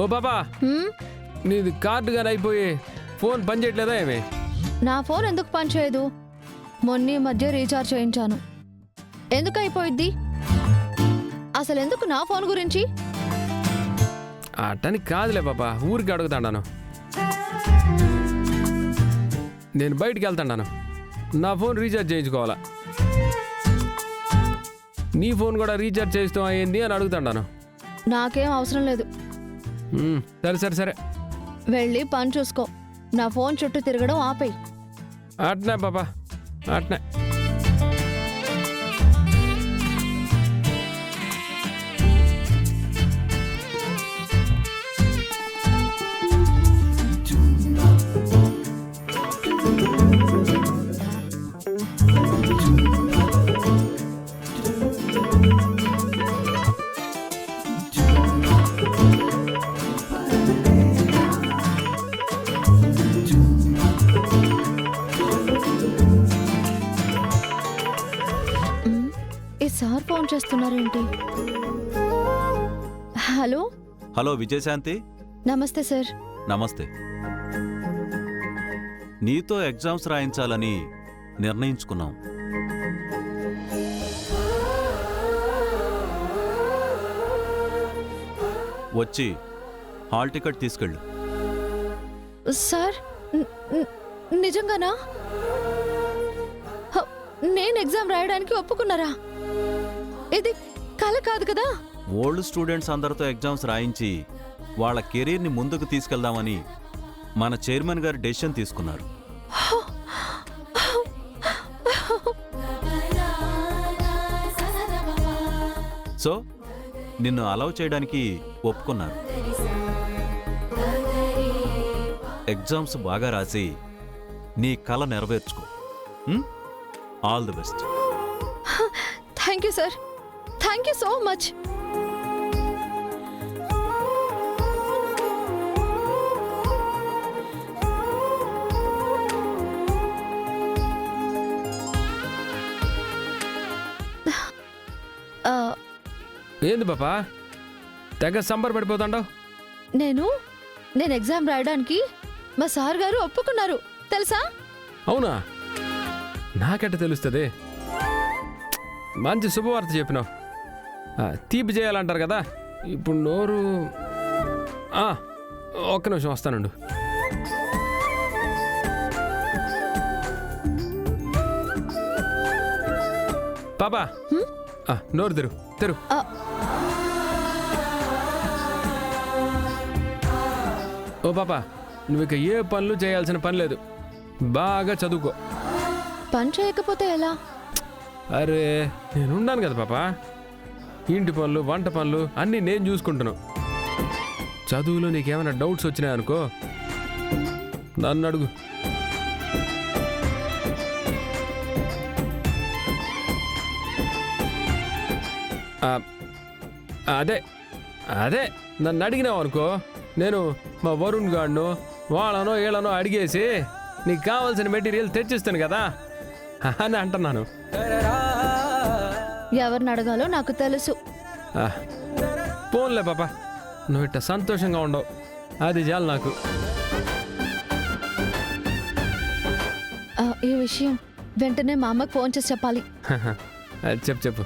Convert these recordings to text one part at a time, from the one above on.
ఓ బాబా, నీది కార్డు గాని అయిపోయి ఫోన్ పని చేయట్లేదా ఏమి? నా ఫోన్ ఎందుకు పనిచేయదు? మొన్న ఈ మధ్య రీఛార్జ్ చేయించాను. ఎందుకు అయిపోయిద్ది? అసలు ఎందుకు నా ఫోన్ గురించి? అట్టని కాదులే బాబా, ఊరికి అడుగుతాడాను. నేను బయటికి వెళ్తాడాను, నా ఫోన్ రీఛార్జ్ చేయించుకోవాలా. నీ ఫోన్ కూడా రీఛార్జ్ చేస్తాం అయ్యింది అని అడుగుతాడాను. నాకేం అవసరం లేదు. సరే సరే సరే, వెళ్ళి పని చూసుకో. నా ఫోన్ చుట్టూ తిరగడం ఆపేయి. అట్నే బాబా, అట్నే. సార్ ఫోన్ చేస్తున్నారేంటి? Hello hello Vijayashanti. నమస్తే సార్. నమస్తే. నీతో ఎగ్జామ్స్ రాయించాలని నిర్ణయించుకున్నాం. వచ్చి హాల్ టికెట్ తీసుకెళ్ళు. సార్ నిజంగానా? నేను ఎగ్జామ్ రాయడానికి ఒప్పుకున్నారా? ఇది కల కాదు కదా? ఓల్డ్ స్టూడెంట్స్ అందరితో ఎగ్జామ్స్ రాయించి వాళ్ళ కెరీర్ని ముందుకు తీసుకెళ్దామని మన చైర్మన్ గారు డెసిషన్ తీసుకున్నారు. సో నిన్ను అలౌ చేయడానికి ఒప్పుకున్నారు. ఎగ్జామ్స్ బాగా రాసి నీ కల నెరవేర్చుకో. All the best. Thank you sir, thank you so much. ఏంది బాబా తెగ సంబర పడిపోతాండవు? నేను ఎగ్జామ్ రాయడానికి మా సార్ గారు ఒప్పుకున్నారు తెలుసా? అవునా? నాకెట్ట తెలుస్తుంది? మంచి శుభవార్త చెప్పినావు. తీపి చేయాలంటారు కదా. ఇప్పుడు నోరు ఒక్క నిమిషం వస్తానండు. పాపా నోరు తెరు తెరు. ఓ పాపా, నువ్వు ఇక ఏ పనులు చేయాల్సిన పని లేదు. బాగా చదువుకో. పని చేయకపోతే ఎలా? అరే నేనున్నాను కదా పాపా. ఇంటి పనులు వంట పనులు అన్నీ నేను చూసుకుంటున్నాను. చదువులో నీకేమైనా డౌట్స్ వచ్చినాయనుకో నన్ను అడుగు. అదే అదే నన్ను అడిగినావు అనుకో, నేను మా వరుణ్ గాడ్నో వాళ్ళనో వీళ్ళనో అడిగేసి నీకు కావాల్సిన మెటీరియల్ తెచ్చిస్తాను కదా అని అంటున్నాను. ఎవరిని అడగాలో నాకు తెలుసు. పోన్లే పాపా, నువ్వు ఇట్ట సంతోషంగా ఉండవు, అది చాలు నాకు. ఈ విషయం వెంటనే మా అమ్మకి ఫోన్ చేసి చెప్పాలి. చెప్పు చెప్పు.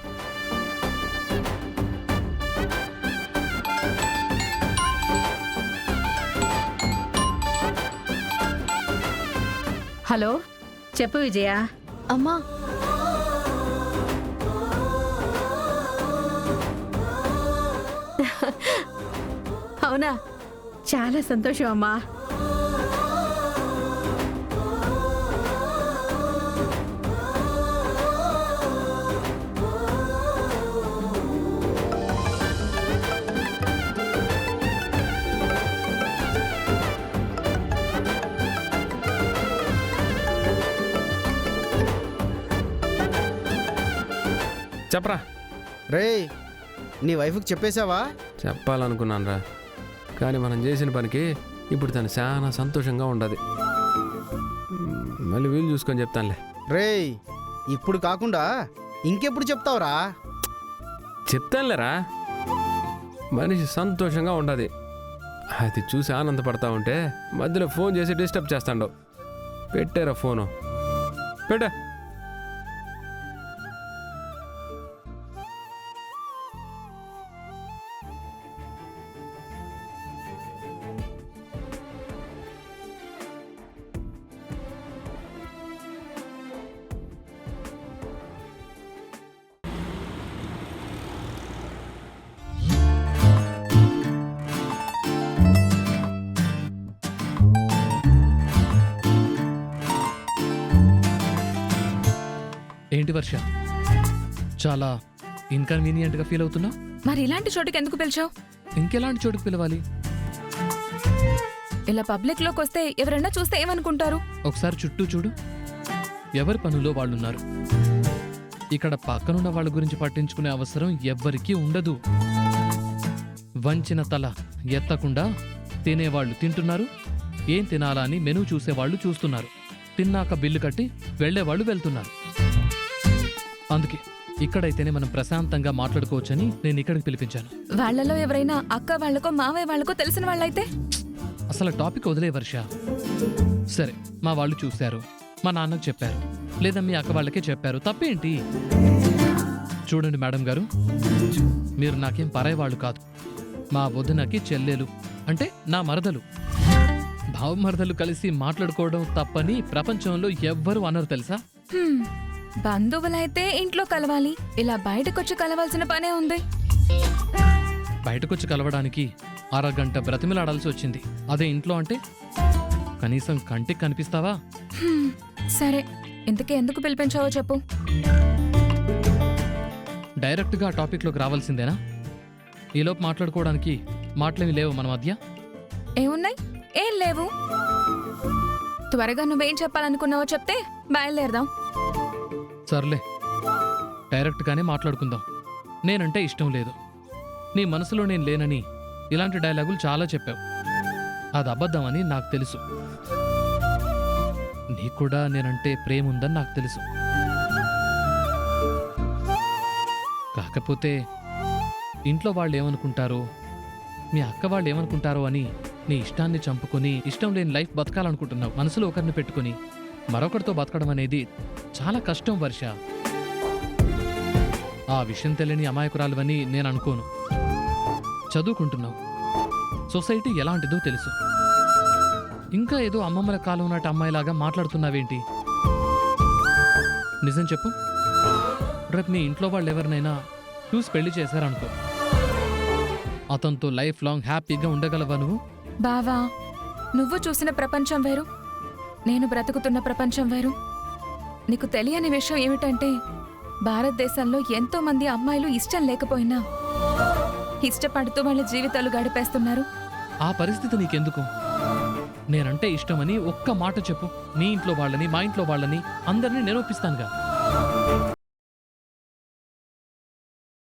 హలో, చెప్పు విజయ. అమ్మా, అవునా? చాలా సంతోషం అమ్మా. చెప్పరా. రే, నీ వైఫ్కి చెప్పేశావా? చెప్పాలనుకున్నాను రా, కానీ మనం చేసిన పనికి ఇప్పుడు తను చాలా సంతోషంగా ఉండదు. మళ్ళీ వీలు చూసుకొని చెప్తానులే. రే, ఇప్పుడు కాకుండా ఇంకెప్పుడు చెప్తావురా? చెప్తానులేరా, మనిషి సంతోషంగా ఉండదు, అది చూసి ఆనందపడతా ఉంటే మధ్యలో ఫోన్ చేసి డిస్టర్బ్ చేస్తాడు. పెట్టారా ఫోను? పెట్టా. ఏంటి వర్ష, చాలా ఇన్కన్వీనియంట్గా ఫీల్ అవుతున్నావు? మరి ఇలాంటి చోటుకి ఎందుకు పిలిచావు? ఇంకెలాంటి చోటుకు పిలవాలి? ఇలా పబ్లిక్ లోకి వస్తే ఎవరన్నా చూస్తే ఏమనుకుంటారు? ఒకసారి చుట్టూ చూడు, ఎవరి పనుల్లో వాళ్ళున్నారు. ఇక్కడ పక్కనున్న వాళ్ళ గురించి పట్టించుకునే అవసరం ఎవ్వరికీ ఉండదు. వంచిన తల ఎత్తకుండా తినేవాళ్ళు తింటున్నారు, ఏం తినాలా అని మెనూ చూసేవాళ్ళు చూస్తున్నారు, తిన్నాక బిల్లు కట్టి వెళ్లేవాళ్ళు వెళ్తున్నారు. అందుకే ఇక్కడైతేనే మనం ప్రశాంతంగా మాట్లాడుకోవచ్చని నేను ఇక్కడికి పిలిపించాను. వాళ్ళలో ఎవరైనా అక్క వాళ్ళకో మావయ్య వాళ్ళకో తెలిసిన వాళ్ళైతే? అసలు టాపిక్ వదిలే వర్ష. సరే, మా వాళ్ళు చూశారు, మా నాన్నకు చెప్పారు, లేదా మీ అక్క వాళ్ళకే చెప్పారు, తప్పేంటి? చూడండి మేడం గారు, మీరు నాకేం పరాయి కాదు. మా వదినకి చెల్లెలు అంటే నా మరదలు. భావమరదలు కలిసి మాట్లాడుకోవడం తప్పని ప్రపంచంలో ఎవ్వరూ అనరు తెలుసా? హ్మ్, బంధువులైతే ఇంట్లో కలవాలి, ఇలా బయటకొచ్చి కలవాల్సిన పనే ఉంది. బయటకొచ్చి కలవడానికి అరగంట బ్రతిమలాడాల్సి వచ్చింది. అదే ఇంట్లో అంటే కనీసం కంటికి కనిపిస్తావా? హ్మ్, సరే, ఇంతకీ ఎందుకు పిలిపించావో చెప్పు. డైరెక్ట్గా ఆ టాపిక్లోకి రావాల్సిందేనా? ఈలోపు మాట్లాడుకోవడానికి మాటలేమి లేవు మన మధ్య? ఏమున్నాయి? ఏం లేవు. త్వరగా నువ్వేం చెప్పాలనుకున్నావో చెప్తే బయలుదేరదాం. సర్లే, డైరెక్ట్గానే మాట్లాడుకుందాం. నేనంటే ఇష్టం లేదు, నీ మనసులో నేను లేనని ఇలాంటి డైలాగులు చాలా చెప్పావు. అది అబద్ధమని నాకు తెలుసు. నీకు కూడా నేనంటే ప్రేమ ఉందని నాకు తెలుసు. కాకపోతే ఇంట్లో వాళ్ళు ఏమనుకుంటారో, మీ అక్క వాళ్ళు ఏమనుకుంటారో అని నీ ఇష్టాన్ని చంపుకొని ఇష్టం లేని లైఫ్ బతకాలనుకుంటున్నావు. మనసులో ఒకరిని పెట్టుకుని మరొకరితో బతకడం అనేది చాలా కష్టం వర్ష. ఆ విషయం తెలియని అమాయకురాలువని నేను అనుకోను. చదువుకుంటున్నావు, సొసైటీ ఎలాంటిదో తెలుసు. ఇంకా ఏదో అమ్మమ్మల కాలం నాటి అమ్మాయిలాగా మాట్లాడుతున్నావేంటి? నిజం చెప్పు, రేపు నీ ఇంట్లో వాళ్ళు ఎవరినైనా చూసి పెళ్లి చేశారనుకో, అతనితో లైఫ్ లాంగ్ హ్యాపీగా ఉండగలవా నువ్వు? బావా, నువ్వు చూసిన ప్రపంచం వేరు, నేను బ్రతుకుతున్న ప్రపంచం వేరు. నీకు తెలియని విషయం ఏమిటంటే, భారతదేశంలో ఎంతో మంది అమ్మాయిలు ఇష్టం లేకపోయినా ఇష్టపడుతూ వాళ్ళ జీవితాలు గడిపేస్తున్నారు. ఆ పరిస్థితి నీకెందుకు? నేనంటే ఇష్టమని ఒక్క మాట చెప్పు, నీ ఇంట్లో వాళ్ళని మా ఇంట్లో వాళ్ళని అందరినీ నేను ఒప్పిస్తానుగా.